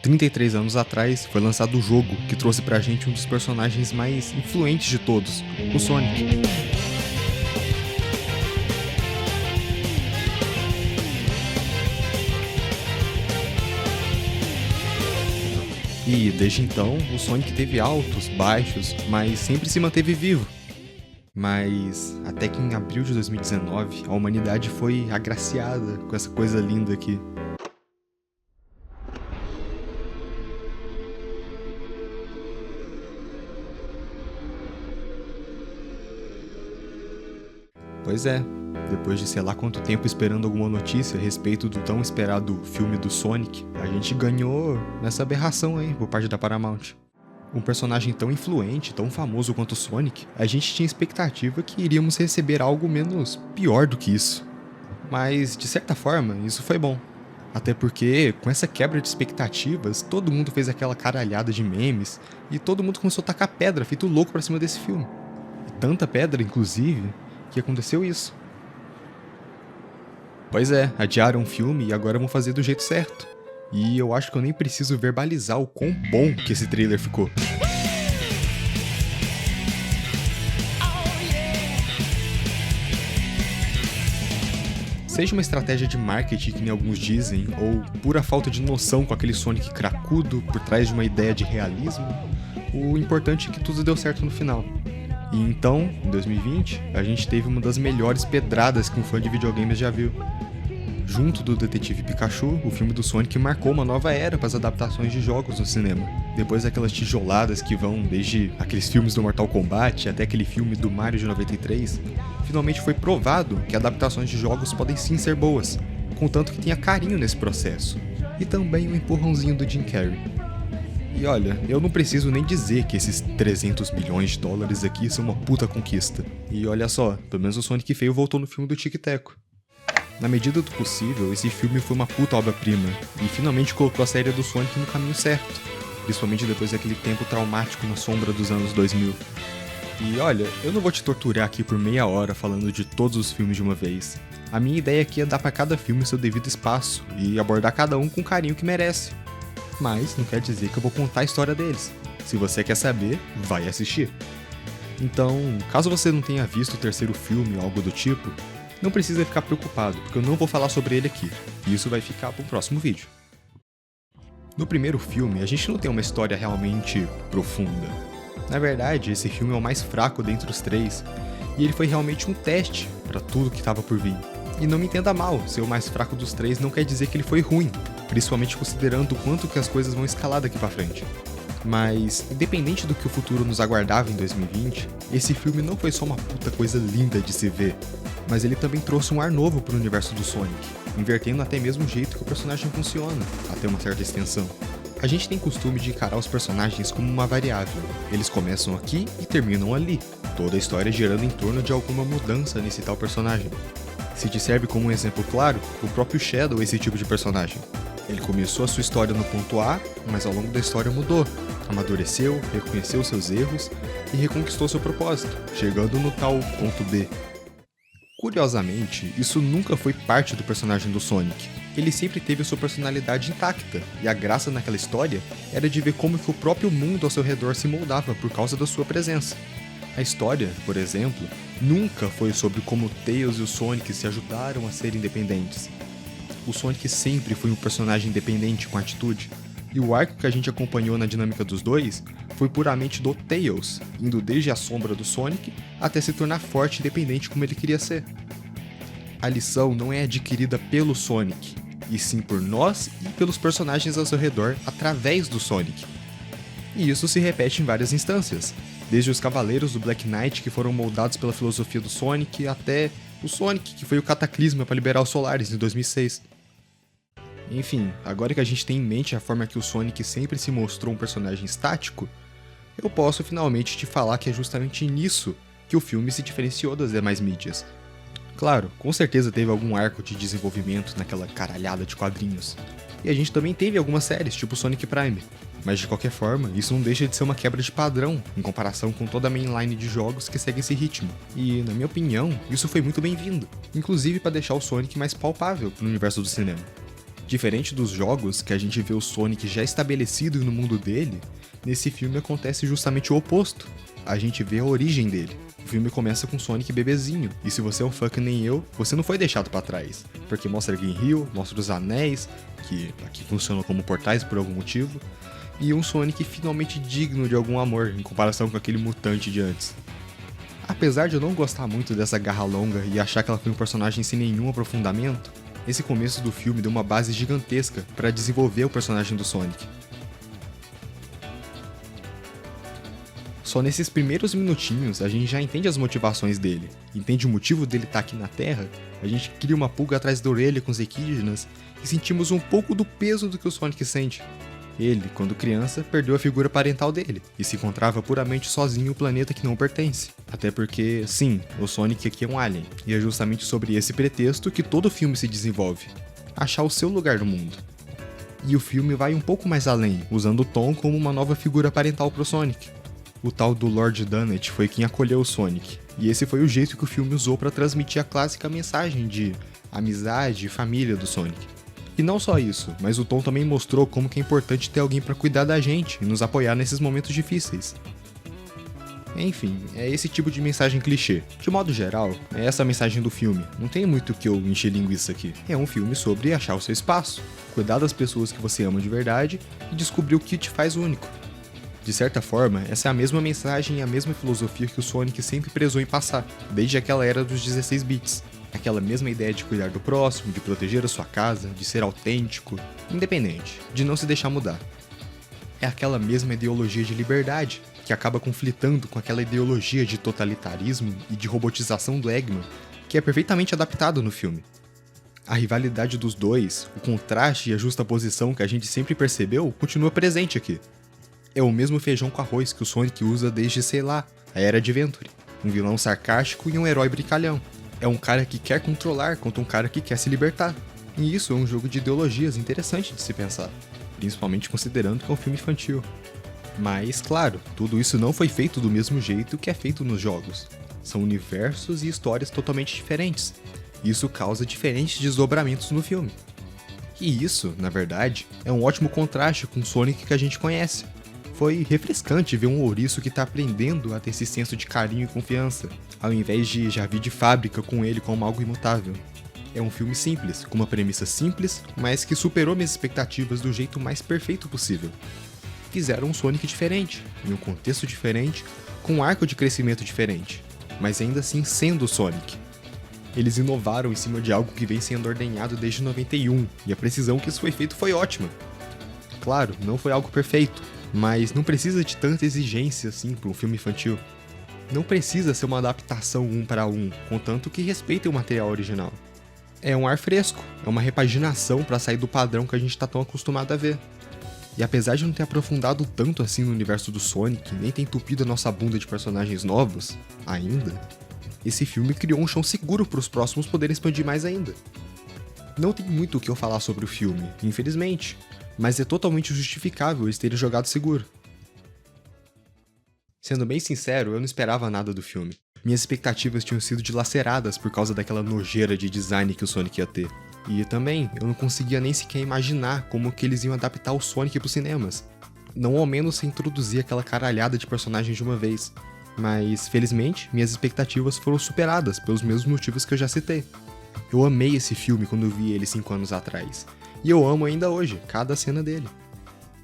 33 anos atrás, foi lançado o jogo que trouxe pra gente um dos personagens mais influentes de todos, o Sonic. E desde então, o Sonic teve altos, baixos, mas sempre se manteve vivo. Mas até que em abril de 2019, a humanidade foi agraciada com essa coisa linda aqui. Pois é, depois de sei lá quanto tempo esperando alguma notícia a respeito do tão esperado filme do Sonic, a gente ganhou nessa aberração aí por parte da Paramount. Um personagem tão influente, tão famoso quanto o Sonic, a gente tinha expectativa que iríamos receber algo menos pior do que isso. Mas, de certa forma, isso foi bom. Até porque, com essa quebra de expectativas, todo mundo fez aquela caralhada de memes e todo mundo começou a tacar pedra, feito louco pra cima desse filme. E tanta pedra, inclusive, que aconteceu isso. Pois é, adiaram o filme e agora vão fazer do jeito certo. E eu acho que eu nem preciso verbalizar o quão bom que esse trailer ficou. Seja uma estratégia de marketing, que nem alguns dizem, ou pura falta de noção com aquele Sonic cracudo por trás de uma ideia de realismo, o importante é que tudo deu certo no final. E então, em 2020, a gente teve uma das melhores pedradas que um fã de videogames já viu. Junto do Detetive Pikachu, o filme do Sonic marcou uma nova era para as adaptações de jogos no cinema. Depois daquelas tijoladas que vão desde aqueles filmes do Mortal Kombat até aquele filme do Mario de 93, finalmente foi provado que adaptações de jogos podem sim ser boas, contanto que tenha carinho nesse processo. E também um empurrãozinho do Jim Carrey. E olha, eu não preciso nem dizer que esses 300 bilhões de dólares aqui são uma puta conquista. E olha só, pelo menos o Sonic feio voltou no filme do Tic Teco. Na medida do possível, esse filme foi uma puta obra-prima, e finalmente colocou a série do Sonic no caminho certo, principalmente depois daquele tempo traumático na sombra dos anos 2000. E olha, eu não vou te torturar aqui por meia hora falando de todos os filmes de uma vez. A minha ideia aqui é dar pra cada filme seu devido espaço, e abordar cada um com o carinho que merece. Mas não quer dizer que eu vou contar a história deles. Se você quer saber, vai assistir. Então, caso você não tenha visto o terceiro filme ou algo do tipo, não precisa ficar preocupado, porque eu não vou falar sobre ele aqui. Isso vai ficar para o próximo vídeo. No primeiro filme, a gente não tem uma história realmente profunda. Na verdade, esse filme é o mais fraco dentre os três, e ele foi realmente um teste para tudo que estava por vir. E não me entenda mal, ser o mais fraco dos três não quer dizer que ele foi ruim, principalmente considerando o quanto que as coisas vão escalar daqui pra frente. Mas, independente do que o futuro nos aguardava em 2020, esse filme não foi só uma puta coisa linda de se ver, mas ele também trouxe um ar novo pro universo do Sonic, invertendo até mesmo o jeito que o personagem funciona, até uma certa extensão. A gente tem costume de encarar os personagens como uma variável, eles começam aqui e terminam ali, toda a história girando em torno de alguma mudança nesse tal personagem. Se te serve como um exemplo claro, o próprio Shadow é esse tipo de personagem. Ele começou a sua história no ponto A, mas ao longo da história mudou, amadureceu, reconheceu seus erros e reconquistou seu propósito, chegando no tal ponto B. Curiosamente, isso nunca foi parte do personagem do Sonic. Ele sempre teve a sua personalidade intacta, e a graça naquela história era de ver como que o próprio mundo ao seu redor se moldava por causa da sua presença. A história, por exemplo, nunca foi sobre como Tails e o Sonic se ajudaram a ser independentes. O Sonic sempre foi um personagem independente com atitude, e o arco que a gente acompanhou na dinâmica dos dois foi puramente do Tails, indo desde a sombra do Sonic até se tornar forte e independente como ele queria ser. A lição não é adquirida pelo Sonic, e sim por nós e pelos personagens ao seu redor através do Sonic. E isso se repete em várias instâncias, desde os Cavaleiros do Black Knight que foram moldados pela filosofia do Sonic, até o Sonic que foi o cataclisma para liberar os Solares em 2006. Enfim, agora que a gente tem em mente a forma que o Sonic sempre se mostrou um personagem estático, eu posso finalmente te falar que é justamente nisso que o filme se diferenciou das demais mídias. Claro, com certeza teve algum arco de desenvolvimento naquela caralhada de quadrinhos. E a gente também teve algumas séries, tipo Sonic Prime. Mas de qualquer forma, isso não deixa de ser uma quebra de padrão, em comparação com toda a mainline de jogos que segue esse ritmo. E, na minha opinião, isso foi muito bem-vindo, inclusive para deixar o Sonic mais palpável no universo do cinema. Diferente dos jogos, que a gente vê o Sonic já estabelecido no mundo dele, nesse filme acontece justamente o oposto. A gente vê a origem dele. O filme começa com Sonic bebezinho, e se você é um fã que nem eu, você não foi deixado pra trás, porque mostra Green Hill, mostra os anéis, que aqui funcionam como portais por algum motivo, e um Sonic finalmente digno de algum amor, em comparação com aquele mutante de antes. Apesar de eu não gostar muito dessa garra longa e achar que ela foi um personagem sem nenhum aprofundamento, esse começo do filme deu uma base gigantesca para desenvolver o personagem do Sonic. Só nesses primeiros minutinhos a gente já entende as motivações dele, entende o motivo dele estar aqui na Terra, a gente cria uma pulga atrás da orelha com os Equidnas e sentimos um pouco do peso do que o Sonic sente. Ele, quando criança, perdeu a figura parental dele e se encontrava puramente sozinho em um planeta que não pertence. Até porque, sim, o Sonic aqui é um alien, e é justamente sobre esse pretexto que todo o filme se desenvolve: achar o seu lugar no mundo. E o filme vai um pouco mais além, usando o Tom como uma nova figura parental pro Sonic. O tal do Lord Donut foi quem acolheu o Sonic, e esse foi o jeito que o filme usou para transmitir a clássica mensagem de amizade e família do Sonic. E não só isso, mas o Tom também mostrou como que é importante ter alguém para cuidar da gente e nos apoiar nesses momentos difíceis. Enfim, é esse tipo de mensagem clichê. De modo geral, é essa a mensagem do filme. Não tem muito que eu encher linguiça aqui. É um filme sobre achar o seu espaço, cuidar das pessoas que você ama de verdade e descobrir o que te faz único. De certa forma, essa é a mesma mensagem e a mesma filosofia que o Sonic sempre prezou em passar, desde aquela era dos 16 bits. Aquela mesma ideia de cuidar do próximo, de proteger a sua casa, de ser autêntico, independente, de não se deixar mudar. É aquela mesma ideologia de liberdade, que acaba conflitando com aquela ideologia de totalitarismo e de robotização do Eggman, que é perfeitamente adaptado no filme. A rivalidade dos dois, o contraste e a justaposição que a gente sempre percebeu, continua presente aqui. É o mesmo feijão com arroz que o Sonic usa desde, sei lá, a Era Adventure. Um vilão sarcástico e um herói brincalhão. É um cara que quer controlar contra um cara que quer se libertar. E isso é um jogo de ideologias interessante de se pensar, principalmente considerando que é um filme infantil. Mas, claro, tudo isso não foi feito do mesmo jeito que é feito nos jogos. São universos e histórias totalmente diferentes. Isso causa diferentes desdobramentos no filme. E isso, na verdade, é um ótimo contraste com o Sonic que a gente conhece. Foi refrescante ver um ouriço que tá aprendendo a ter esse senso de carinho e confiança, ao invés de já vir de fábrica com ele como algo imutável. É um filme simples, com uma premissa simples, mas que superou minhas expectativas do jeito mais perfeito possível. Fizeram um Sonic diferente, em um contexto diferente, com um arco de crescimento diferente, mas ainda assim sendo o Sonic. Eles inovaram em cima de algo que vem sendo ordenhado desde 91, e a precisão que isso foi feito foi ótima. Claro, não foi algo perfeito, mas não precisa de tanta exigência assim para um filme infantil. Não precisa ser uma adaptação 1 para 1, contanto que respeitem o material original. É um ar fresco, é uma repaginação para sair do padrão que a gente tá tão acostumado a ver. E apesar de não ter aprofundado tanto assim no universo do Sonic, nem ter entupido a nossa bunda de personagens novos, ainda, esse filme criou um chão seguro para os próximos poderem expandir mais ainda. Não tem muito o que eu falar sobre o filme, infelizmente, mas é totalmente justificável eles terem jogado seguro. Sendo bem sincero, eu não esperava nada do filme. Minhas expectativas tinham sido dilaceradas por causa daquela nojeira de design que o Sonic ia ter. E também, eu não conseguia nem sequer imaginar como que eles iam adaptar o Sonic pros cinemas. Não ao menos sem introduzir aquela caralhada de personagens de uma vez. Mas, felizmente, minhas expectativas foram superadas pelos mesmos motivos que eu já citei. Eu amei esse filme quando eu vi ele 5 anos atrás. E eu amo ainda hoje, cada cena dele.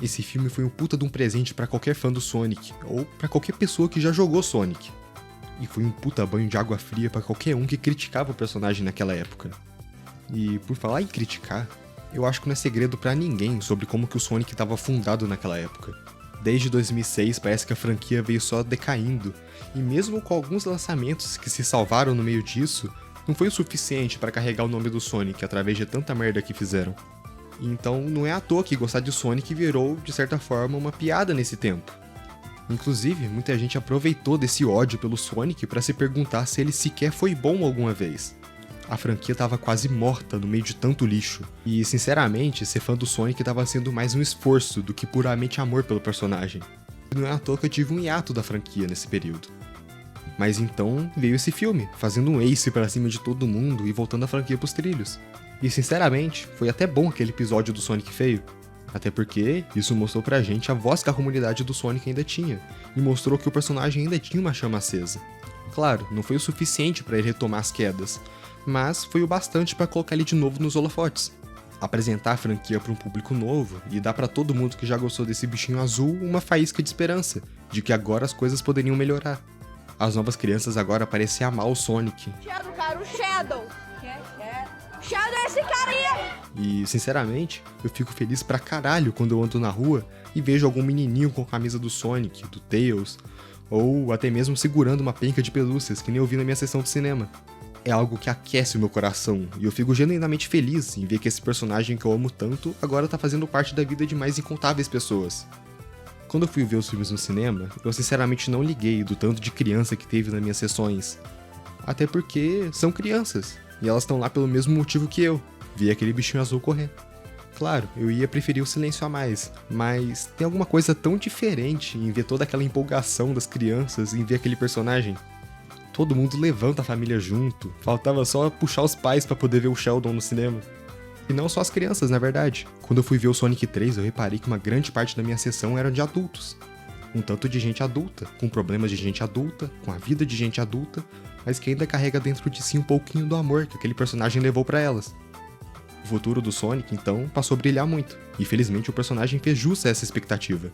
Esse filme foi um puta de um presente pra qualquer fã do Sonic, ou pra qualquer pessoa que já jogou Sonic. E foi um puta banho de água fria pra qualquer um que criticava o personagem naquela época. E por falar em criticar, eu acho que não é segredo pra ninguém sobre como que o Sonic estava fundado naquela época. Desde 2006 parece que a franquia veio só decaindo, e mesmo com alguns lançamentos que se salvaram no meio disso, não foi o suficiente para carregar o nome do Sonic através de tanta merda que fizeram. Então não é à toa que gostar de Sonic virou, de certa forma, uma piada nesse tempo. Inclusive, muita gente aproveitou desse ódio pelo Sonic para se perguntar se ele sequer foi bom alguma vez. A franquia estava quase morta no meio de tanto lixo, e sinceramente, ser fã do Sonic estava sendo mais um esforço do que puramente amor pelo personagem. Não é à toa que eu tive um hiato da franquia nesse período. Mas então veio esse filme, fazendo um ace pra cima de todo mundo e voltando a franquia pros trilhos. E sinceramente, foi até bom aquele episódio do Sonic feio. Até porque isso mostrou pra gente a voz que a comunidade do Sonic ainda tinha, e mostrou que o personagem ainda tinha uma chama acesa. Claro, não foi o suficiente pra ele retomar as quedas, mas foi o bastante pra colocar ele de novo nos holofotes. Apresentar a franquia pra um público novo e dar pra todo mundo que já gostou desse bichinho azul uma faísca de esperança, de que agora as coisas poderiam melhorar. As novas crianças agora parecem amar o Sonic. Shadow, cara, o Shadow! Shadow é esse cara aí! E, sinceramente, eu fico feliz pra caralho quando eu ando na rua e vejo algum menininho com a camisa do Sonic, do Tails, ou até mesmo segurando uma penca de pelúcias, que nem eu vi na minha sessão de cinema. É algo que aquece o meu coração, e eu fico genuinamente feliz em ver que esse personagem que eu amo tanto agora tá fazendo parte da vida de mais incontáveis pessoas. Quando eu fui ver os filmes no cinema, eu sinceramente não liguei do tanto de criança que teve nas minhas sessões. Até porque são crianças, e elas estão lá pelo mesmo motivo que eu, ver aquele bichinho azul correr. Claro, eu ia preferir o silêncio a mais, mas tem alguma coisa tão diferente em ver toda aquela empolgação das crianças em ver aquele personagem. Todo mundo levanta a família junto, faltava só puxar os pais pra poder ver o Sheldon no cinema. E não só as crianças, na verdade. Quando eu fui ver o Sonic 3, eu reparei que uma grande parte da minha sessão era de adultos. Um tanto de gente adulta, com problemas de gente adulta, com a vida de gente adulta, mas que ainda carrega dentro de si um pouquinho do amor que aquele personagem levou pra elas. O futuro do Sonic, então, passou a brilhar muito, e felizmente o personagem fez jus a essa expectativa.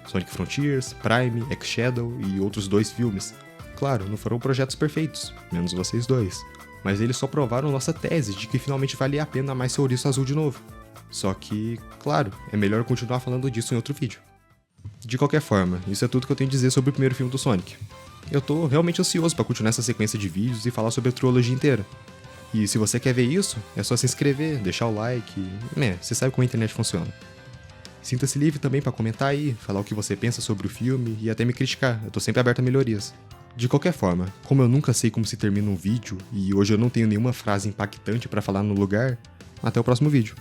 Sonic Frontiers, Prime, X-Shadow e outros 2 filmes. Claro, não foram projetos perfeitos, menos vocês dois, mas eles só provaram nossa tese de que finalmente valia a pena mais ser ouriço azul de novo. Só que, claro, é melhor continuar falando disso em outro vídeo. De qualquer forma, isso é tudo que eu tenho a dizer sobre o primeiro filme do Sonic. Eu tô realmente ansioso pra continuar essa sequência de vídeos e falar sobre a trilogia inteira. E se você quer ver isso, é só se inscrever, deixar o like, você sabe como a internet funciona. Sinta-se livre também pra comentar aí, falar o que você pensa sobre o filme e até me criticar, eu tô sempre aberto a melhorias. De qualquer forma, como eu nunca sei como se termina um vídeo e hoje eu não tenho nenhuma frase impactante pra falar no lugar, até o próximo vídeo.